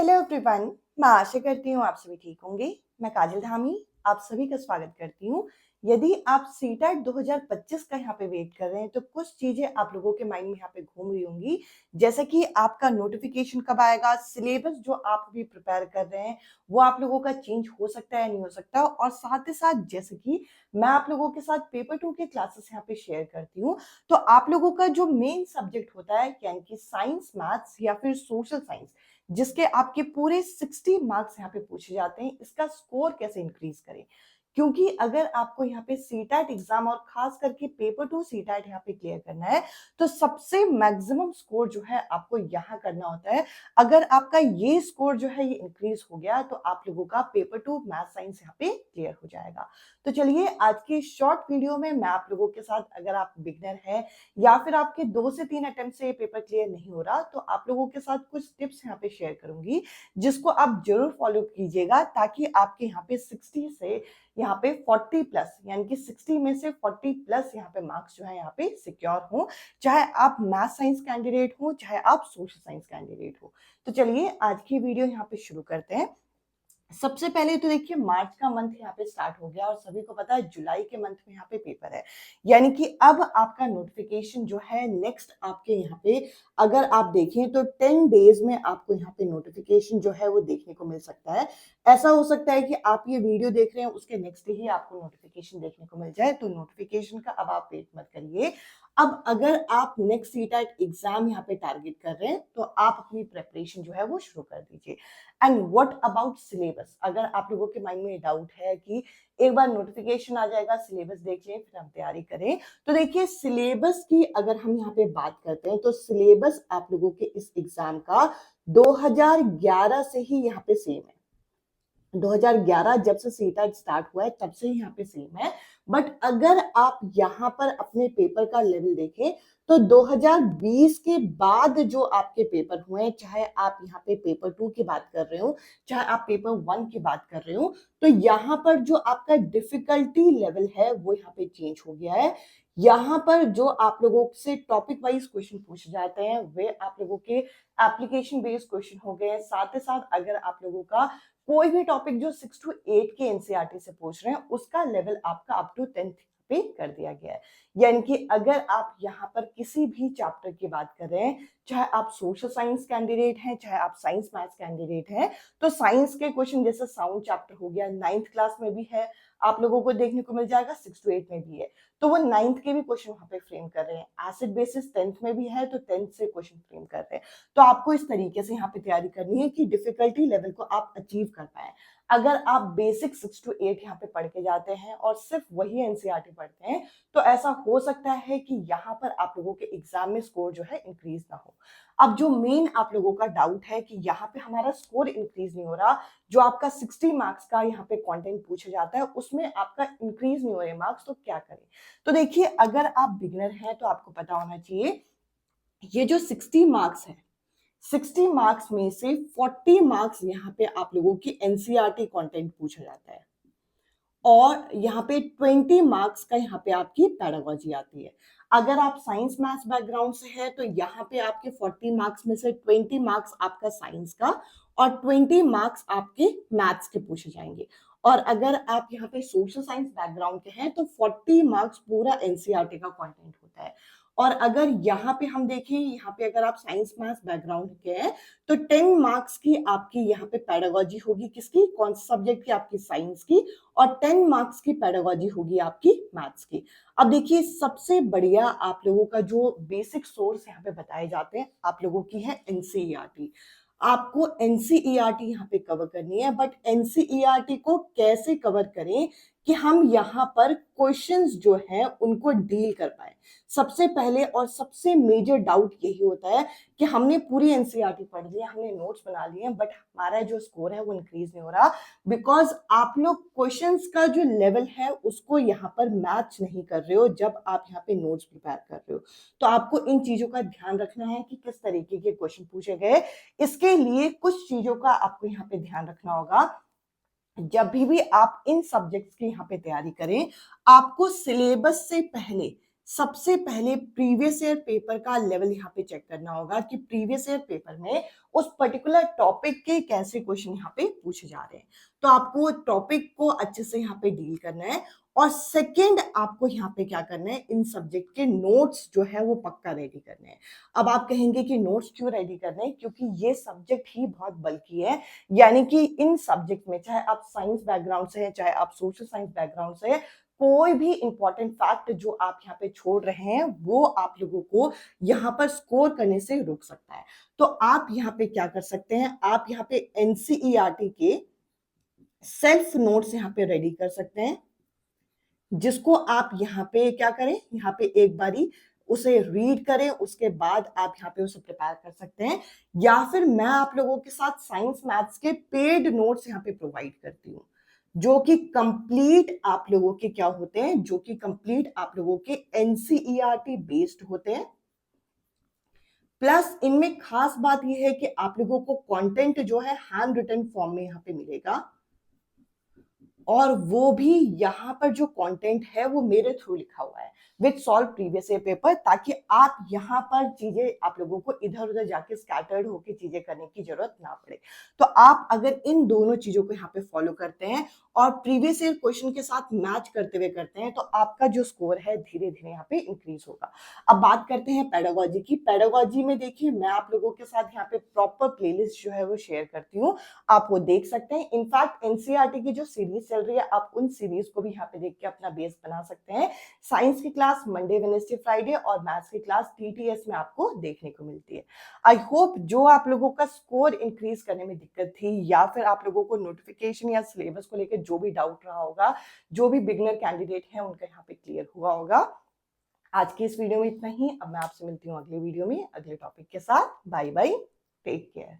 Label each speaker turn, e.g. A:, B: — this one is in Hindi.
A: हेलो एवरीवन, मैं आशा करती हूँ आप सभी ठीक होंगे। मैं काजल धामी आप सभी का स्वागत करती हूँ। यदि आप सीटेट 2025 का यहाँ पे वेट कर रहे हैं तो कुछ चीजें आप लोगों के माइंड में यहाँ पे घूम रही होंगी, जैसे कि आपका नोटिफिकेशन कब आएगा, सिलेबस जो आप अभी प्रिपेयर कर रहे हैं वो आप लोगों का चेंज हो सकता है या नहीं हो सकता, और साथ ही साथ जैसे कि मैं आप लोगों के साथ पेपर 2 के क्लासेस यहाँ पे शेयर करती हूँ, तो आप लोगों का जो मेन सब्जेक्ट होता है यानी कि साइंस, मैथ्स या फिर सोशल साइंस, जिसके आपके पूरे 60 मार्क्स यहाँ पे पूछे जाते हैं, इसका स्कोर कैसे इंक्रीज करें। क्योंकि अगर आपको यहाँ पे सीटेट एग्जाम और खास करके पेपर 2 सीटेट यहाँ पे क्लियर करना है तो सबसे मैक्सिमम स्कोर जो है आपको यहाँ करना होता है। अगर आपका ये स्कोर जो है ये इंक्रीज हो गया तो आप लोगों का पेपर 2 मैथ साइंस यहाँ पे क्लियर हो जाएगा। तो चलिए आज की शॉर्ट वीडियो में मैं आप लोगों के साथ, अगर आप बिगनर हैं या फिर आपके 2 से 3 अटेम्प्ट से पेपर क्लियर नहीं हो रहा, तो आप लोगों के साथ कुछ टिप्स यहाँ पे शेयर करूंगी जिसको आप जरूर फॉलो कीजिएगा, ताकि आपके यहाँ पे 60 से यहाँ पे 40 प्लस, यानी कि 60 में से 40 प्लस यहाँ पे मार्क्स जो है यहाँ पे सिक्योर हो, चाहे आप मैथ साइंस कैंडिडेट हो चाहे आप सोशल साइंस कैंडिडेट हो। तो चलिए आज की वीडियो यहाँ पे शुरू करते हैं। सबसे पहले तो देखिए मार्च का मंथ यहाँ पे स्टार्ट हो गया और सभी को पता है जुलाई के मंथ में यहाँ पे पेपर है, यानी कि अब आपका नोटिफिकेशन जो है नेक्स्ट आपके यहाँ पे, अगर आप देखें तो 10 डेज में आपको यहाँ पे नोटिफिकेशन जो है वो देखने को मिल सकता है। ऐसा हो सकता है कि आप ये वीडियो देख रहे हैं उसके नेक्स्ट डे ही आपको नोटिफिकेशन देखने को मिल जाए, तो नोटिफिकेशन का अब आप वेट मत करिए। अब अगर आप नेक्स्ट सीटेट एग्जाम यहाँ पे टारगेट कर रहे हैं तो आप अपनी प्रेपरेशन जो है वो शुरू कर दीजिए। एंड व्हाट अबाउट सिलेबस, अगर आप लोगों के माइंड में डाउट है कि एक बार नोटिफिकेशन आ जाएगा सिलेबस देख लें फिर हम तैयारी करें, तो देखिए सिलेबस की अगर हम यहाँ पे बात करते हैं तो सिलेबस आप लोगों के इस एग्जाम का 2011 से ही यहाँ पे सेम है। 2011 जब से सीटेट स्टार्ट हुआ है तब से ही यहाँ पे सेम है। बट अगर आप यहाँ पर अपने पेपर का लेवल देखें तो 2020 के बाद जो आपके पेपर हुए, चाहे आप यहाँ पे पेपर 2 की बात कर रहे हो चाहे आप पेपर 1 की बात कर रहे हो, तो यहाँ पर जो आपका डिफिकल्टी लेवल है वो यहाँ पे चेंज हो गया है। यहाँ पर जो आप लोगों से टॉपिक वाइज क्वेश्चन पूछे जाते हैं वे आप लोगों के एप्लीकेशन बेस्ड क्वेश्चन हो गए। साथ ही साथ अगर आप लोगों का कोई भी टॉपिक जो 6 to 8 के एनसीईआरटी से पूछ रहे हैं उसका लेवल आपका अप टू 10th पे कर दिया गया है। यानी कि अगर आप यहाँ पर किसी भी चैप्टर की बात कर रहे हैं, चाहे आप सोशल साइंस कैंडिडेट हैं चाहे आप साइंस मैथ्स कैंडिडेट हैं, तो साइंस के क्वेश्चन जैसे साउंड चैप्टर हो गया 9th क्लास में भी है, आप लोगों को देखने को मिल जाएगा 6 to 8 में भी है, तो वो 9th के भी क्वेश्चन वहां पे फ्रेम कर रहे हैं। एसिड बेसिस 10th में भी है तो 10th से क्वेश्चन फ्रेम कर रहे हैं। तो आपको इस तरीके से यहाँ पे तैयारी करनी है कि डिफिकल्टी लेवल को आप अचीव कर पाए। अगर आप बेसिक 6 to 8 यहाँ पे पढ़ के जाते हैं और सिर्फ वही एनसीईआरटी पढ़ते हैं तो ऐसा हो सकता है कि यहाँ पर आप लोगों के एग्जाम में स्कोर जो है इंक्रीज ना हो। अब जो मेन आप लोगों का डाउट है कि यहाँ पे हमारा स्कोर इंक्रीज नहीं हो रहा, जो आपका 60 मार्क्स का यहाँ पे कंटेंट पूछा जाता है उसमें आपका इंक्रीज नहीं हो रहे मार्क्स, तो क्या करें। तो देखिए अगर आप बिगिनर हैं तो आपको पता होना चाहिए ये जो 60 मार्क्स है, 60 मार्क्स में से 40 मार्क्स यहाँ पे आप लोगों की एनसीईआरटी कंटेंट पूछा जाता है और यहाँ पे 20 मार्क्स का यहाँ पे आपकी पेडागोजी आती है। अगर आप साइंस मैथ्स बैकग्राउंड से है तो यहाँ पे आपके 40 मार्क्स में से 20 मार्क्स आपका साइंस का और 20 मार्क्स आपके मैथ्स के पूछे जाएंगे। और अगर आप यहाँ पे सोशल साइंस बैकग्राउंड के हैं तो 40 मार्क्स पूरा एनसीईआरटी का कंटेंट होता है। और अगर यहाँ पे हम देखें, यहाँ पे अगर आप साइंस मैथ्स बैकग्राउंड के हैं तो 10 मार्क्स की आपकी यहाँ पे पेडागोजी होगी, किसकी, कौन सा सब्जेक्ट की, आपकी साइंस की, और 10 मार्क्स की पेडागोजी होगी आपकी मैथ्स की। अब देखिए सबसे बढ़िया आप लोगों का जो बेसिक सोर्स यहाँ पे बताए जाते हैं आप लोगों की है एनसीईआरटी। आपको एनसीईआरटी यहाँ पे कवर करनी है, बट एनसीईआरटी को कैसे कवर करें कि हम यहाँ पर क्वेश्चंस जो हैं उनको डील कर पाए। सबसे पहले और सबसे मेजर डाउट यही होता है कि हमने पूरी एनसीईआरटी पढ़ ली, हमने नोट्स बना लिए हैं, बट हमारा जो स्कोर है वो इंक्रीज नहीं हो रहा, बिकॉज आप लोग क्वेश्चंस का जो लेवल है उसको यहाँ पर मैच नहीं कर रहे हो जब आप यहाँ पे नोट्स प्रिपेयर कर रहे हो। तो आपको इन चीजों का ध्यान रखना है कि किस तरीके के क्वेश्चन पूछे गए। इसके लिए कुछ चीजों का आपको यहाँ पे ध्यान रखना होगा। जब भी आप इन सब्जेक्ट्स की यहाँ पे तैयारी करें, आपको सिलेबस से पहले सबसे पहले प्रीवियस ईयर पेपर का लेवल यहाँ पे चेक करना होगा कि प्रीवियस ईयर पेपर में उस पर्टिकुलर टॉपिक के कैसे क्वेश्चन यहाँ पे पूछे जा रहे हैं। तो आपको टॉपिक को अच्छे से यहाँ पे डील करना है। और सेकंड, आपको यहाँ पे क्या करना है, इन सब्जेक्ट के नोट्स जो है वो पक्का रेडी करने हैं। अब आप कहेंगे कि नोट्स क्यों रेडी करने हैं, क्योंकि ये सब्जेक्ट ही बहुत बल्कि है। यानी कि इन सब्जेक्ट में चाहे आप साइंस बैकग्राउंड से हैं, चाहे आप सोशल साइंस बैकग्राउंड से हैं, कोई भी इंपॉर्टेंट फैक्ट जो आप यहाँ पे छोड़ रहे हैं वो आप लोगों को यहाँ पर स्कोर करने से रोक सकता है। तो आप यहाँ पे क्या कर सकते हैं, आप यहाँ पे एनसीईआरटी के सेल्फ नोट्स यहाँ पे रेडी कर सकते हैं, जिसको आप यहाँ पे क्या करें, यहाँ पे एक बारी उसे रीड करें, उसके बाद आप यहाँ पे उसे प्रिपेयर कर सकते हैं। या फिर मैं आप लोगों के साथ साइंस मैथ्स के पेड नोट्स यहाँ पे प्रोवाइड करती हूँ, जो कि कंप्लीट आप लोगों के क्या होते हैं, जो कि कंप्लीट आप लोगों के एनसीईआरटी बेस्ड होते हैं। प्लस इनमें खास बात यह है कि आप लोगों को कंटेंट जो है हैंड रिटन फॉर्म में यहाँ पे मिलेगा, और वो भी यहाँ पर जो कंटेंट है वो मेरे थ्रू लिखा हुआ है with solve previous year paper, ताकि आप यहाँ पर चीजें, आप लोगों को इधर उधर जाके स्कैटर्ड होके चीजें करने की जरूरत ना पड़े। तो आप अगर इन दोनों चीजों को यहाँ पे फॉलो करते हैं और प्रीवियस ईयर क्वेश्चन के साथ मैच करते हुए करते हैं, तो आपका जो स्कोर है धीरे धीरे यहाँ पे इंक्रीज होगा। अब बात करते हैं पेडागोजी की। पेडागोजी में देखिए, मैं आप लोगों के साथ यहाँ पे प्रॉपर प्लेलिस्ट जो है वो शेयर करती हूँ, आप वो देख सकते हैं। इनफैक्ट एनसीईआरटी की जो सीरीज चल रही है, आप उन सीरीज को भी यहाँ पे देख के अपना बेस बना सकते हैं। साइंस की क्लास मंडे वेडनेसडे फ्राइडे और मैथ्स की क्लास टीटीएस में आपको देखने को मिलती है। आई होप जो आप लोगों का स्कोर इंक्रीज करने में दिक्कत थी, या फिर आप लोगों को नोटिफिकेशन या सिलेबस को लेकर जो भी डाउट रहा होगा, जो भी बिगनर कैंडिडेट है उनका यहाँ पे क्लियर हुआ होगा। आज की इस वीडियो में इतना ही। अब मैं आपसे मिलती हूँ अगले वीडियो में अगले टॉपिक के साथ। Bye bye, take care.